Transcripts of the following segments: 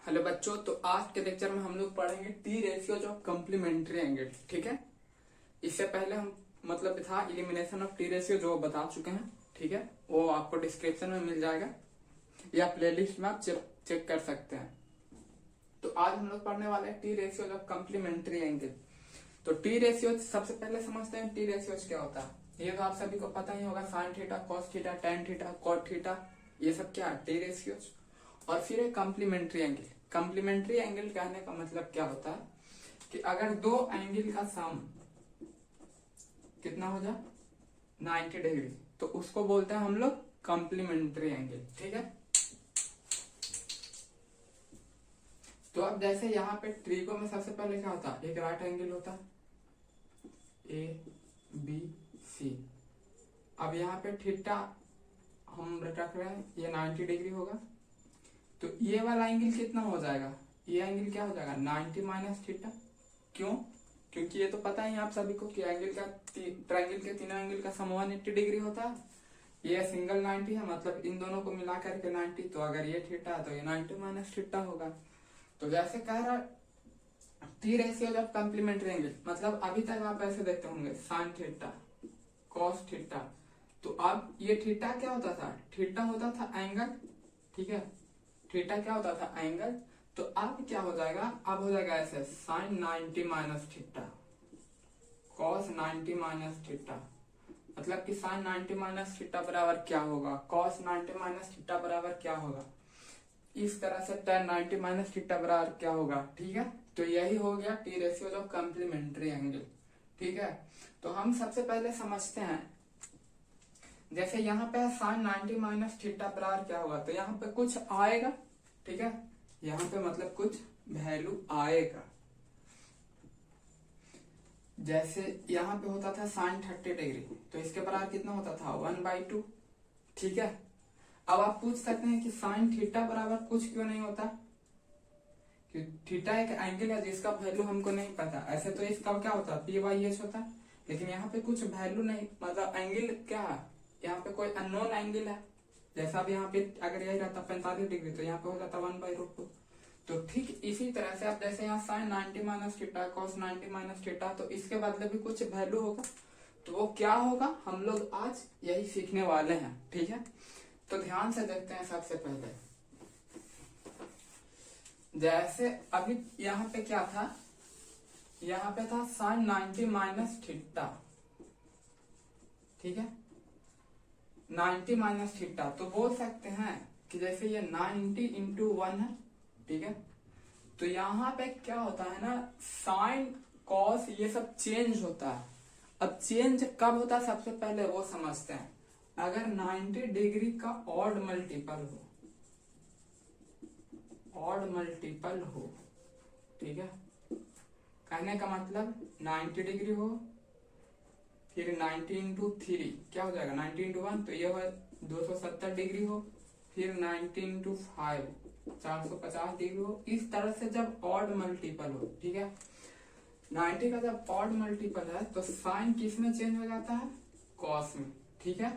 Hello बच्चों, तो आज के लेक्चर में हम लोग पढ़ेंगे T ratios of complementary angle. ठीक है। इससे पहले हम मतलब था इलिमिनेशन ऑफ टी रेशियो जो बता चुके हैं। ठीक है, वो आपको डिस्क्रिप्शन में मिल जाएगा या प्लेलिस्ट में आप चेक कर सकते हैं। तो आज हम लोग पढ़ने वाले हैं T ratios of complementary angle. तो टी रेशियोज सबसे पहले समझते हैं टी रेशियोज क्या होता है। ये तो आप सभी को पता ही होगा, sine theta, cos theta, tan theta, cot theta, ये सब क्या है टी रेशियोज। और फिर है कम्प्लीमेंट्री एंगल। कम्प्लीमेंट्री एंगल कहने का मतलब क्या होता है कि अगर दो एंगल का सम कितना हो जाए 90 डिग्री, तो उसको बोलते हैं हम लोग कम्प्लीमेंट्री एंगल। ठीक है। तो अब जैसे यहाँ पे ट्रिको में सबसे पहले क्या होता है, एक राइट एंगल होता है ए बी सी। अब यहाँ पे थीटा हम रख रहे हैं, ये 90 डिग्री होगा। तो ये वाला एंगल कितना हो जाएगा, ये एंगल क्या हो जाएगा 90 माइनस थीटा। क्यों? क्योंकि ये तो पता ही आप सभी को कि एंगल का ट्रायंगल के तीनों एंगल का सम 180 डिग्री होता है। ये सिंगल 90 है, मतलब इन दोनों को मिला करके 90। तो अगर ये थीटा है तो ये 90 माइनस थीटा होगा। तो जैसे कह रहा T ratio of complementary angle, मतलब अभी तक आप ऐसे देखते होंगे साइन थीटा, कॉस थीटा। तो अब ये थीटा क्या होता था, थीटा होता था एंगल। ठीक है, थीटा क्या होता था एंगल। तो अब क्या हो जाएगा, अब हो जाएगा ऐसे sine 90 minus theta, cos 90 minus theta. मतलब कि साइन 90 माइनस थीटा बराबर क्या होगा, कॉस 90 माइनस थीटा बराबर क्या होगा। इस तरह से tan 90 माइनस थीटा बराबर क्या होगा। ठीक है, तो यही हो गया T ratio of complementary angle. ठीक है, तो हम सबसे पहले समझते हैं, जैसे यहाँ पे साइन 90 माइनस थीटा बराबर क्या होगा, तो यहाँ पे कुछ आएगा। ठीक है, यहाँ पे मतलब कुछ वैल्यू आएगा। जैसे यहाँ पे होता था साइन 30 डिग्री, तो इसके बराबर कितना होता था 1/2। ठीक है, अब आप पूछ सकते हैं कि साइन थीटा बराबर कुछ क्यों नहीं होता, कि थीटा एक एंगल है जिसका वैल्यू हमको नहीं पता। ऐसे तो इसका क्या होता है P/H होता है, लेकिन यहाँ पे कुछ वैल्यू नहीं, मतलब एंगल क्या है, यहाँ पे कोई अननोन एंगल है। जैसा अब यहाँ पे अगर यही रहता 45 डिग्री, तो यहाँ पे हो जाता 1/√2। तो ठीक इसी तरह से आप जैसे यहाँ sine 90 minus theta, cos 90 minus theta, तो इसके बदले भी कुछ वैल्यू होगा। तो वो क्या होगा हम लोग आज यही सीखने वाले हैं। ठीक है, तो ध्यान से देखते हैं। सबसे पहले जैसे अभी यहाँ पे क्या था, यहाँ पे था साइन 90 माइनस थीटा। ठीक है, 90 माइनस थीटा, तो बोल सकते हैं कि जैसे ये 90 इंटू 1 है। ठीक है, तो यहाँ पे क्या होता है ना, साइन कॉस ये सब चेंज होता है। अब चेंज कब होता है सबसे पहले वो समझते हैं। अगर 90 डिग्री का ऑड मल्टीपल हो, ऑड मल्टीपल हो। ठीक है, कहने का मतलब 90 डिग्री हो, फिर 90 इंटू 3 क्या हो जाएगा 90 इंटू 1, तो ये हो 270 डिग्री हो, फिर 90 इंटू 5 450 डिग्री हो। इस तरह से जब ऑड मल्टीपल हो, ठीक है, 90 का जब ऑड मल्टीपल है तो साइन किस में चेंज हो जाता है, कॉस में। ठीक है,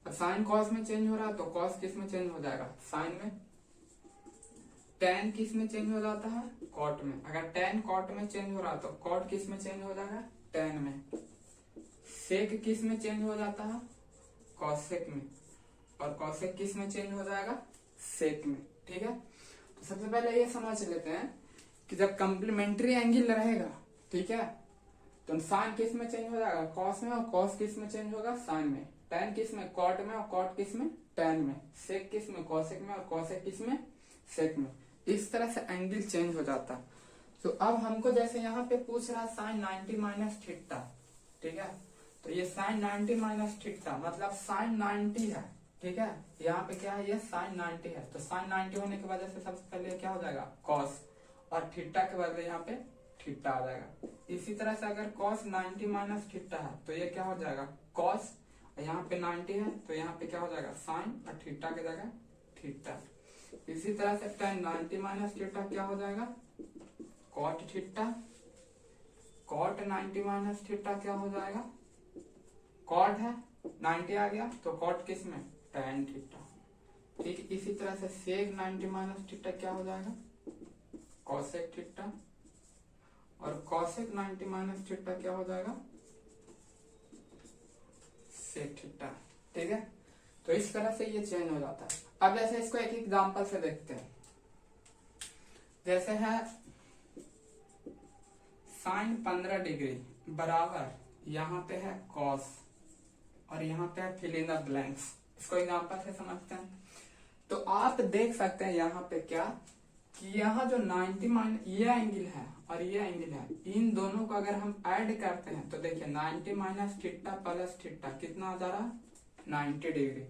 साइन कॉस में चेंज हो रहा है तो कॉस किस में चेंज हो जाएगा, साइन में। टेन किस में चेंज हो जाता है, कॉट में। अगर टेन कॉट में चेंज हो रहा है तो कॉट किस में चेंज हो जाएगा, टेन में। सेक किस में चेंज हो जाता है, कॉसेक में। और कॉसेक किस में चेंज हो जाएगा, सेक में। ठीक है, तो सबसे पहले ये समझ लेते हैं कि जब कम्प्लीमेंट्री एंगल रहेगा, ठीक है, तो साइन किस में चेंज हो जाएगा, कॉस में। और कॉस किस में चेंज होगा, साइन में। टेन किस में, कॉट में। और कॉट किस में, टेन में। सेक किस में, कॉसेक में। और कॉसेक किस में, सेक में। इस तरह से एंगल चेंज हो जाता है। तो अब हमको जैसे यहाँ पे पूछ रहा है साइन 90 माइनस थीटा। ठीक है, तो ये साइन 90 माइनस थीटा मतलब साइन 90 है। ठीक है, यहाँ पे क्या है, ये साइन 90 है। तो साइन 90 होने की वजह से सबसे पहले क्या हो जाएगा, कॉस। और थीटा के बदले यहाँ पे थीटा आ जाएगा। इसी तरह से अगर कॉस 90 माइनस थीटा है तो ये क्या हो जाएगा, कॉस। यहाँ पे 90 है तो यहाँ पे क्या हो जाएगा, साइन। और थीटा की जगह थीटा। इसी तरह से tan 90 माइनस थीटा क्या हो जाएगा, cot theta. Cot 90 minus theta क्या हो जाएगा, कॉट है 90 आ गया तो कॉट किस में, tan थीटा। ठीक, इसी तरह से सेक 90 माइनस थीटा क्या हो जाएगा, कॉसेक थीटा, और कॉसेक 90 माइनस थीटा क्या हो जाएगा, सेक थीटा। ठीक है, तो इस तरह से ये चेंज हो जाता है। अब जैसे इसको एक एग्जांपल से देखते हैं, जैसे है साइन 15 डिग्री बराबर यहाँ पे है कॉस और यहाँ पे है फिल इन द ब्लैंक्स। इसको एग्जांपल से समझते हैं। तो आप देख सकते हैं यहाँ पे क्या कि यहाँ जो 90 माइनस ये एंगल है और ये एंगल है, इन दोनों को अगर हम ऐड करते हैं तो देखिए 90 माइनस थीटा प्लस थीटा कितना आ जा रहा है, 90 डिग्री।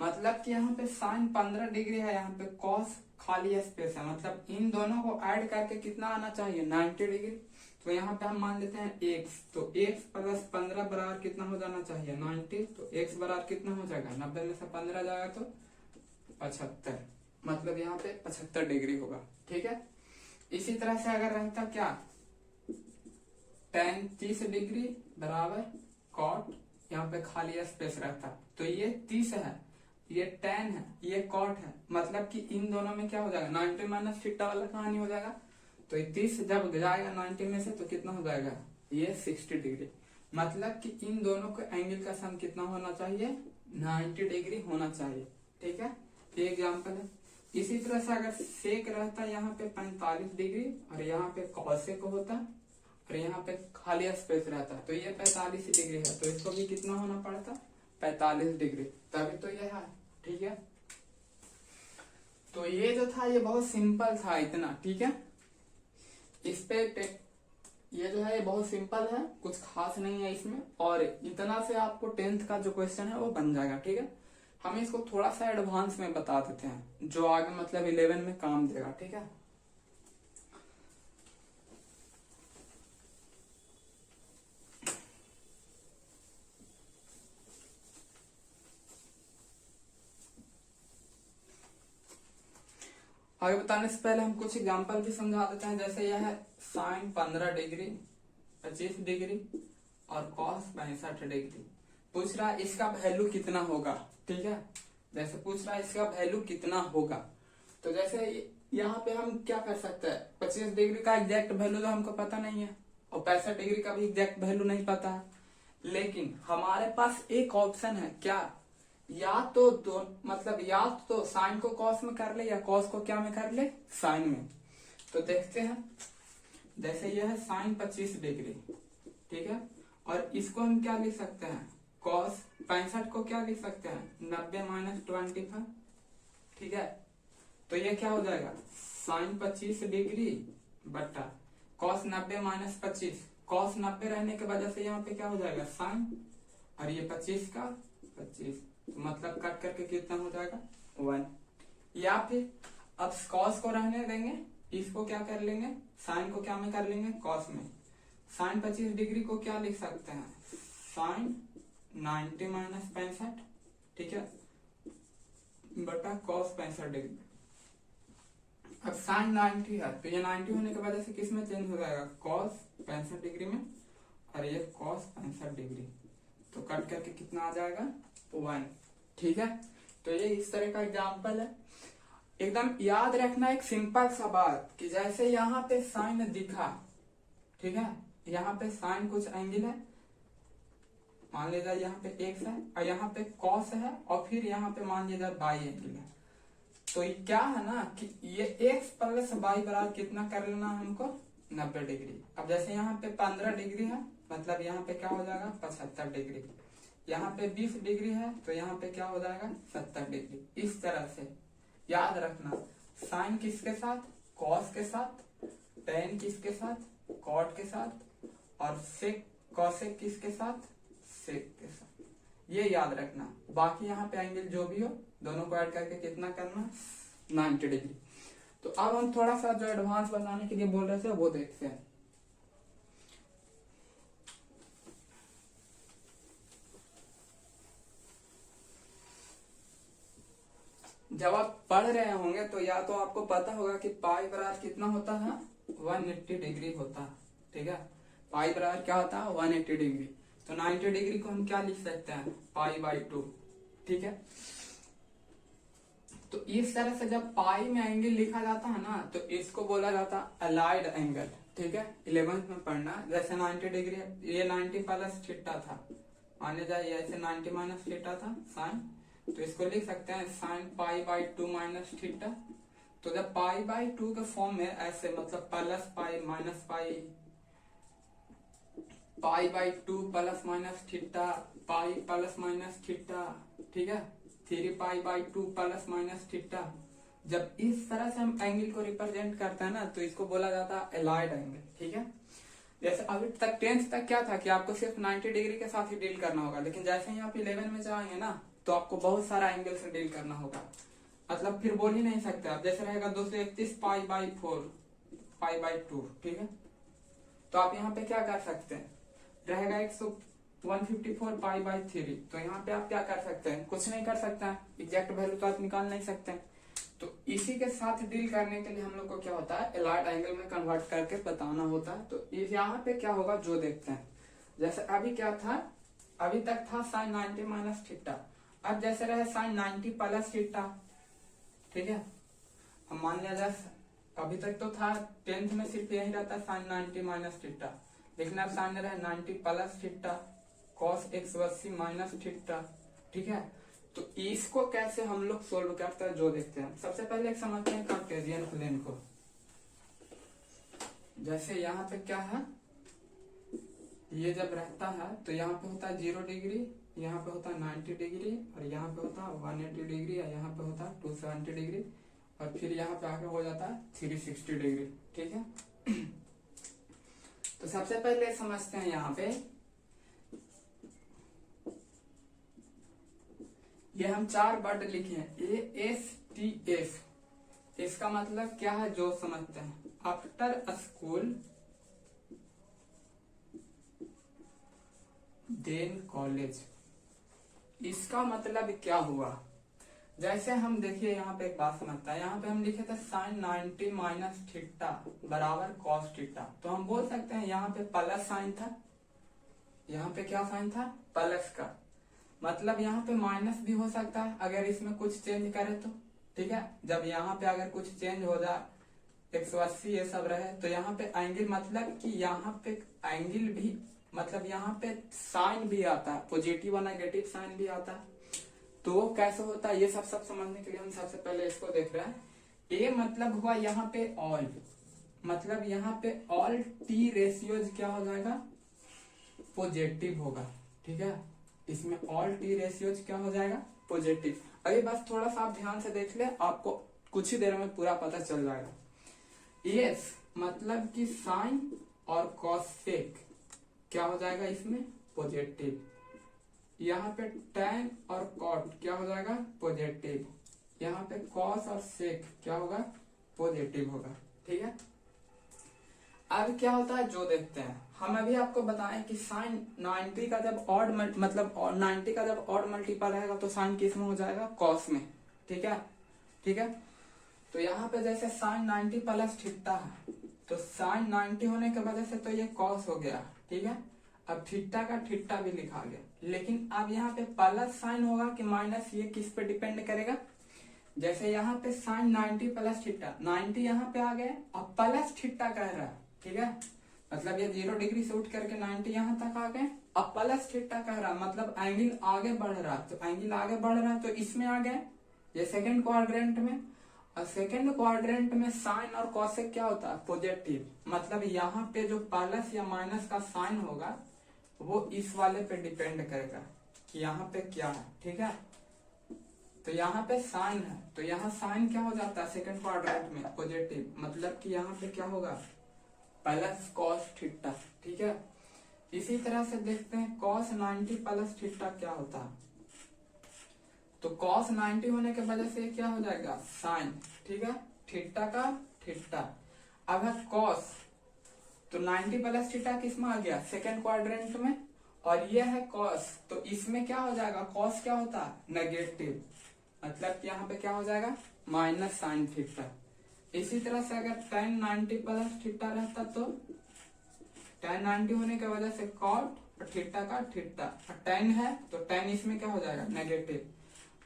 मतलब कि यहाँ पे साइन 15 डिग्री है, यहाँ पे कॉस खाली स्पेस है, मतलब इन दोनों को ऐड करके कितना आना चाहिए, 90 डिग्री। तो यहाँ पे हम मान लेते हैं x, तो x प्लस 15 बराबर कितना हो जाना चाहिए, 90। तो x बराबर कितना हो जाएगा, 90 में से 15 जाएगा तो 75, मतलब यहाँ पे 75 डिग्री होगा। ठीक है, इसी तरह से अगर रहता क्या, tan 30 डिग्री बराबर कॉट, यहाँ पे खाली स्पेस रहता, तो ये 30 है, ये tan है, ये कॉट है, मतलब कि इन दोनों में क्या हो जाएगा, 90 माइनस थीटा वाला कहानी हो जाएगा। तो 30 जब जाएगा 90 में से तो कितना हो जाएगा, ये 60 डिग्री। मतलब कि इन दोनों के एंगल का सम कितना होना चाहिए, 90 डिग्री होना चाहिए। ठीक है, ये एग्जांपल है। इसी तरह से अगर सेक रहता यहाँ पे 45 डिग्री और यहाँ पे कॉसेक होता और यहाँ पे खाली स्पेस रहता, तो ये 45 डिग्री है, तो इसको भी कितना होना पड़ता, 45 डिग्री, तभी तो ये है। ठीक है, तो ये जो था ये बहुत सिंपल था इतना। ठीक है, इस पे ये जो है ये बहुत सिंपल है, कुछ खास नहीं है इसमें, और इतना से आपको 10th का जो क्वेश्चन है वो बन जाएगा। ठीक है, हम इसको थोड़ा सा एडवांस में बता देते हैं जो आगे मतलब 11 में काम देगा। ठीक है, आगे बताने से पहले हम कुछ एग्जांपल भी समझा देते हैं। जैसे यह है साइन 15 डिग्री 25 डिग्री और कॉस 65 डिग्री। पूछ रहा है इसका वैल्यू कितना होगा। ठीक है, जैसे पूछ रहा है इसका वैल्यू कितना होगा, तो जैसे यहाँ पे हम क्या कर सकते हैं, 25 डिग्री का एग्जैक्ट वैल्यू तो हमको पता नहीं है और 65 डिग्री का भी एग्जैक्ट वैल्यू नहीं पता है, लेकिन हमारे पास एक ऑप्शन है क्या, या तो दो मतलब या तो साइन को कॉस में कर ले या कॉस को क्या में कर ले, साइन में। तो देखते हैं, जैसे यह है साइन 25 डिग्री। ठीक है, और इसको हम क्या लिख सकते हैं, कॉस 65 को क्या लिख सकते हैं, 90 माइनस 25। ठीक है, तो ये क्या हो जाएगा, साइन 25 डिग्री बट्टा कॉस 90 माइनस 25। कॉस 90 रहने की वजह से यहाँ पे क्या हो जाएगा, साइन, और ये 25 का 25, तो मतलब कट करके कितना हो जाएगा, 1। या फिर अब कॉस को रहने देंगे, इसको क्या कर लेंगे, साइन को क्या में कर लेंगे, कॉस में। साइन 25 डिग्री को क्या लिख सकते हैं, साइन 90 माइनस 65। ठीक है, बटा कॉस 65 डिग्री। अब साइन 90 है तो ये 90 होने की वजह से किस में चेंज हो जाएगा, कॉस 65 डिग्री में, और ये कॉस 65 डिग्री, तो कट करके कितना आ जाएगा, 1। ठीक है, तो ये इस तरह का एग्जाम्पल है। एकदम याद रखना एक सिंपल सा बात कि जैसे यहाँ पे साइन दिखा, ठीक है, यहाँ पे साइन कुछ एंगल है, मान लीजिए यहाँ पे एक्स है और यहाँ पे कॉस है और फिर यहाँ पे मान लीजिए बाई एंगल है, तो ये क्या है ना कि ये एक्स प्लस बाई बराबर कितना कर लेना हमको, 90 डिग्री। अब जैसे यहाँ पे 15 डिग्री है, मतलब यहाँ पे क्या हो जाएगा, 75 डिग्री। यहाँ पे 20 डिग्री है तो यहाँ पे क्या हो जाएगा, 70 डिग्री। इस तरह से याद रखना, साइन किसके साथ, कॉस के साथ, टेन किसके साथ, कॉट के साथ, और सेक कॉसेक किसके साथ, सेक के साथ। ये याद रखना। बाकी यहाँ पे एंगल जो भी हो दोनों को ऐड करके कितना करना, 90 डिग्री। तो अब हम थोड़ा सा जो एडवांस बताने के लिए बोल रहे थे वो देखते हैं। जब आप पढ़ रहे होंगे तो या तो आपको पता होगा कि पाई बराबर कितना होता है, 180 डिग्री होता है। ठीक है, पाई बराबर क्या होता है, 180 डिग्री। तो 90 डिग्री को हम क्या लिख सकते हैं, पाई बाई 2। ठीक है, तो इस तरह से जब पाई में एंगल लिखा जाता है ना तो इसको बोला जाता है अलाइड एंगल। ठीक है, 11th में पढ़ना। जैसे 90 डिग्री है, ये 90 प्लस थीटा था, माने जाए ऐसे 90 माइनस थीटा था साइन, तो इसको लिख सकते हैं sine pi by 2 minus theta. तो जब पाई बाई 2 के फॉर्म में ऐसे मतलब plus pi minus pi, pi by 2 plus minus theta, pi plus minus theta, ठीक है, 3 pi by 2 plus minus theta. जब इस तरह से हम एंगल को रिप्रेजेंट करते हैं ना तो इसको बोला जाता है एलाइड एंगल। ठीक है, जैसे अभी तक 10th तक क्या था कि आपको सिर्फ 90 डिग्री के साथ ही डील करना होगा, लेकिन जैसे ही आप 11 में जाएंगे ना तो आपको बहुत सारा एंगल से डील करना होगा। मतलब फिर बोल ही नहीं सकते आप। जैसे रहेगा 231 पाई बाई 4 पाई बाई 2, ठीक है, तो आप यहाँ पे क्या कर सकते हैं, रहेगा 154 पाई बाई 3, तो यहाँ पे आप क्या कर सकते हैं, कुछ नहीं कर सकते हैं, एग्जैक्ट वैल्यू तो आप निकाल नहीं सकते हैं। तो इसी के साथ डील करने के लिए हम लोग को क्या होता है, एलाइड एंगल में कन्वर्ट करके बताना होता है। तो यहाँ पे क्या होगा जो देखते हैं, जैसे अभी क्या था, अभी तक था साइन 90 माइनस थीटा, अब जैसे रहे साइन 90 प्लस थीटा। ठीक है, हम मान लिया जाए अभी तक तो था 10th में सिर्फ यही रहता साइन 90 माइनस थीटा, लेकिन अब सामने रहे 90 plus theta cos 180 minus theta. ठीक है, तो इसको कैसे हम लोग सोल्व करते हैं जो देखते हैं। सबसे पहले एक समझते हैं कार्टेशियन प्लेन को। जैसे यहाँ पे क्या है, ये जब रहता है तो यहाँ पे होता है 0 डिग्री, यहाँ पे होता है 90 डिग्री, और यहाँ पे होता है 180 डिग्री, या यहाँ पे होता है 270 डिग्री, और फिर यहाँ पे आके हो जाता है 360 डिग्री। ठीक है, तो सबसे पहले समझते हैं यहाँ पे, ये हम 4 वर्ड लिखे हैं ASTF, इसका मतलब क्या है जो समझते हैं, आफ्टर स्कूल देन कॉलेज। इसका मतलब क्या हुआ, जैसे हम देखिए यहाँ पे एक बात समझता है, यहाँ पे हम लिखे थे साइन 90 माइनस थीटा बराबर कॉस थीटा, तो हम बोल सकते हैं यहाँ पे प्लस साइन था, यहाँ पे क्या साइन था, प्लस का, मतलब यहाँ पे माइनस भी हो सकता है अगर इसमें कुछ चेंज करे तो। ठीक है, जब यहाँ पे अगर कुछ चेंज हो जाए 180 ये सब रहे तो यहाँ पे एंगल, मतलब कि यहाँ पे एंगल भी, मतलब यहाँ पे साइन भी आता है, पॉजिटिव और नेगेटिव साइन भी आता है। तो कैसे होता है ये सब समझने के लिए हम सबसे पहले इसको देख रहे हैं। ए मतलब हुआ यहाँ पे ऑल, मतलब यहाँ पे ऑल टी रेशियोज क्या हो जाएगा, पॉजिटिव होगा। ठीक है, इसमें ऑल टी रेशियोज क्या हो जाएगा, पॉजिटिव। अभी बस थोड़ा सा आप ध्यान से देख ले, आपको कुछ ही देर में पूरा पता चल जाएगा। यस मतलब कि साइन और कॉसेक क्या हो जाएगा इसमें, पॉजिटिव। यहाँ पे टैन और कॉट क्या हो जाएगा, पॉजिटिव। यहाँ पे कॉस और सेक क्या होगा, पॉजिटिव होगा। ठीक है, अब क्या होता है जो देखते हैं। हम अभी आपको बताएं कि साइन 90 का जब ऑड मतलब 90 का जब ऑड मल्टीपल रहेगा तो साइन किस में हो जाएगा, कॉस में। ठीक है, ठीक है, तो यहाँ पे जैसे साइन 90 प्लस थीटा है, तो साइन 90 होने की वजह से तो ये कॉस हो गया। ठीक है, अब थीटा का थीटा भी लिखा गया, लेकिन अब यहाँ पे प्लस साइन होगा कि माइनस, ये किस पे डिपेंड करेगा। जैसे यहाँ पे साइन 90 प्लस थीटा, 90 यहाँ पे आ गए, अब प्लस थीटा कह रहा है। ठीक है, मतलब ये 0 डिग्री से उठ करके 90 यहाँ तक आ गए, अब प्लस थीटा कह रहा, मतलब एंगल आगे बढ़ रहा, तो एंगल आगे बढ़ रहा तो इसमें आ गए, ये सेकंड क्वाड्रेंट में। और सेकंड क्वाड्रेंट में साइन और कॉसेक क्या होता है, पॉजिटिव, मतलब यहाँ पे जो प्लस या माइनस का साइन होगा वो इस वाले पे डिपेंड करेगा कि यहाँ पे क्या है। ठीक है, तो यहाँ पे साइन है, तो यहाँ साइन क्या हो जाता है सेकंड क्वाड्रेंट में, पॉजिटिव, मतलब कि यहाँ पे क्या होगा, प्लस कॉस थीटा। ठीक है, इसी तरह से देखते हैं कॉस 90 प्लस थीटा क्या होता है, तो कॉस 90 होने के वजह से क्या हो जाएगा, साइन। ठीक है, थीटा का थीटा। अब है कॉस, तो 90 प्लस थीटा किस में आ गया, सेकंड क्वाड्रेंट में, और ये है कॉस, तो इसमें क्या हो जाएगा, कॉस क्या होता है, नेगेटिव, मतलब कि यहाँ पे क्या हो जाएगा, माइनस साइन थीटा। इसी तरह से अगर tan 90 प्लस थीटा रहता तो tan 90 होने की वजह से कॉट और थीटा का थीटा, और tan है तो tan इसमें क्या हो जाएगा, नेगेटिव,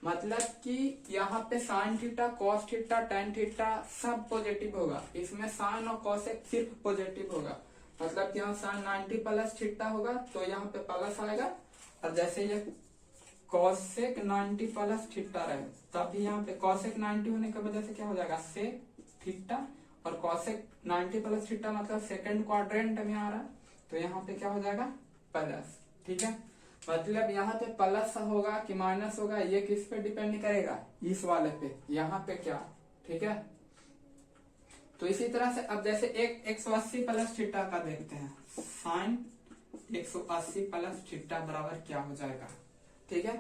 मतलब कि यहाँ पे sign theta, cos theta, tan theta सब पॉजिटिव होगा। इसमें साइन और कॉसेक सिर्फ पॉजिटिव होगा। मतलब कि यहाँ साइन 90 प्लस थीटा होगा तो यहाँ पे प्लस आएगा, और जैसे ये कॉसेक 90 प्लस थीटा रहे तब भी यहाँ पे कॉसेक 90 होने की वजह से क्या हो जाएगा सेक थीटा, और कॉसेक 90 प्लस थीटा मतलब सेकंड क्वाड्रेंट में आ रहा है तो यहाँ पे क्या हो जाएगा प्लस। ठीक है, मतलब यहाँ पे प्लस होगा कि माइनस होगा ये किस पे डिपेंड करेगा, इस वाले पे, यहाँ पे क्या। ठीक है, तो इसी तरह से अब जैसे एक 180 प्लस थीटा का देखते हैं, साइन 180 प्लस थीटा बराबर क्या हो जाएगा। ठीक है,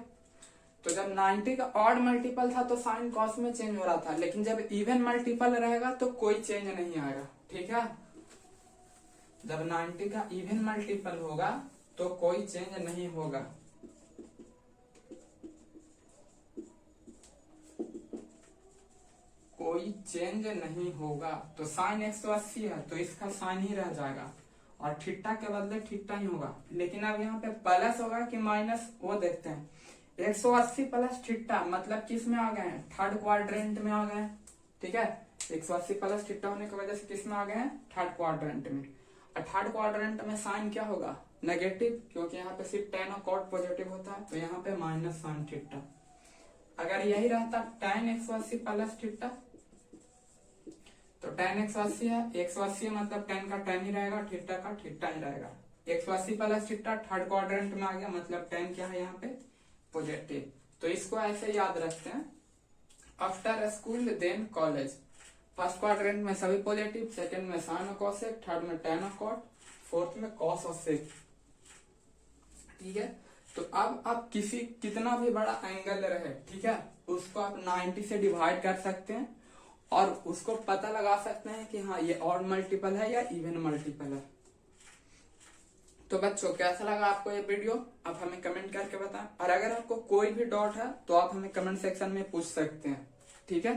तो जब 90 का ऑड मल्टीपल था तो साइन कॉस में चेंज हो रहा था, लेकिन जब इवन मल्टीपल रहेगा तो कोई चेंज नहीं आएगा। ठीक है, जब 90 का इवन मल्टीपल होगा तो कोई चेंज नहीं होगा। कोई चेंज नहीं होगा, तो साइन 180 है तो इसका साइन ही रह जाएगा, और थीटा के बदले थीटा ही होगा। लेकिन अब यहाँ पे प्लस होगा कि माइनस वो देखते हैं। 180 प्लस थीटा मतलब किस में आ गए हैं, थर्ड क्वाड्रेंट में आ गए हैं। ठीक है, 180 प्लस थीटा होने की वजह से किस में आ गए हैं, थर्ड क्वाड्रेंट में। और थर्ड क्वाड्रेंट में साइन क्या होगा, नेगेटिव, क्योंकि यहाँ पे सिर्फ टेन और कॉट पॉजिटिव होता है तो यहाँ पे माइनस साइन थीटा। अगर यही रहता tan 180 प्लस थीटा तो tan 180 है, 180 मतलब tan का tan ही रहेगा, थीटा का थीटा ही रहेगा। 180 प्लस थीटा थर्ड क्वाड्रेंट में आ गया, मतलब tan क्या है यहाँ पे पॉजिटिव। तो इसको ऐसे याद रखते हैं, after school then college. First quadrant में सभी पॉजिटिव, सेकंड में साइन और कॉसेक, थर्ड में tan और कॉट, फोर्थ में कॉस और सेक। ठीक है, तो अब आप कितना भी बड़ा एंगल रहे, ठीक है, उसको आप 90 से डिवाइड कर सकते हैं और उसको पता लगा सकते हैं कि हाँ ये ऑड मल्टीपल है या इवन मल्टीपल है। तो बच्चों कैसा लगा आपको ये वीडियो, आप हमें कमेंट करके बताएं, और अगर आपको कोई भी डाउट है तो आप हमें कमेंट सेक्शन में पूछ सकते हैं। ठीक है।